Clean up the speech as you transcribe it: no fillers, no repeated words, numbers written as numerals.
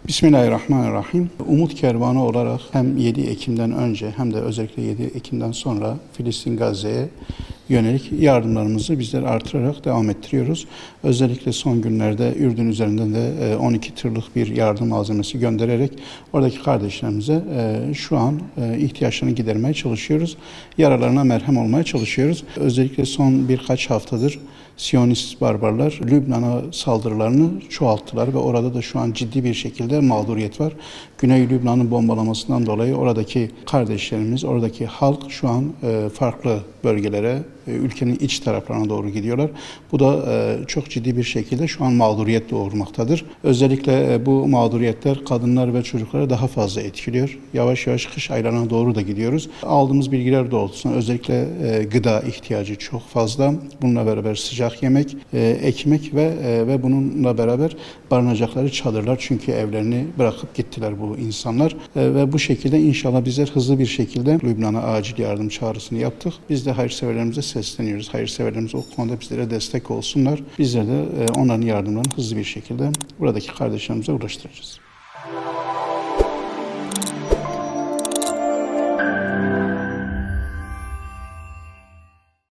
Bismillahirrahmanirrahim. Umut Kervanı olarak hem 7 Ekim'den önce hem de özellikle 7 Ekim'den sonra Filistin Gazze'ye yönelik yardımlarımızı bizler artırarak devam ettiriyoruz. Özellikle son günlerde Ürdün üzerinden de 12 tırlık bir yardım malzemesi göndererek oradaki kardeşlerimize şu an ihtiyaçlarını gidermeye çalışıyoruz. Yaralarına merhem olmaya çalışıyoruz. Özellikle son birkaç haftadır Siyonist barbarlar Lübnan'a saldırılarını çoğalttılar ve orada da şu an ciddi bir şekilde mağduriyet var. Güney Lübnan'ın bombalamasından dolayı oradaki kardeşlerimiz, oradaki halk şu an farklı bölgelere, ülkenin iç taraflarına doğru gidiyorlar. Bu da çok ciddi bir şekilde şu an mağduriyet doğurmaktadır. Özellikle bu mağduriyetler kadınlar ve çocukları daha fazla etkiliyor. Yavaş yavaş kış aylarına doğru da gidiyoruz. Aldığımız bilgiler doğrultusunda özellikle gıda ihtiyacı çok fazla. Bununla beraber sıcak yemek, ekmek ve bununla beraber barınacakları çadırlar. Çünkü evlerini bırakıp gittiler bu insanlar. Ve bu şekilde inşallah bizler hızlı bir şekilde Lübnan'a acil yardım çağrısını yaptık. Biz de hayırseverlerimize sesleniyoruz. Hayırseverlerimiz o konuda bizlere destek olsunlar. Bizler de onların yardımlarını hızlı bir şekilde buradaki kardeşlerimize ulaştıracağız.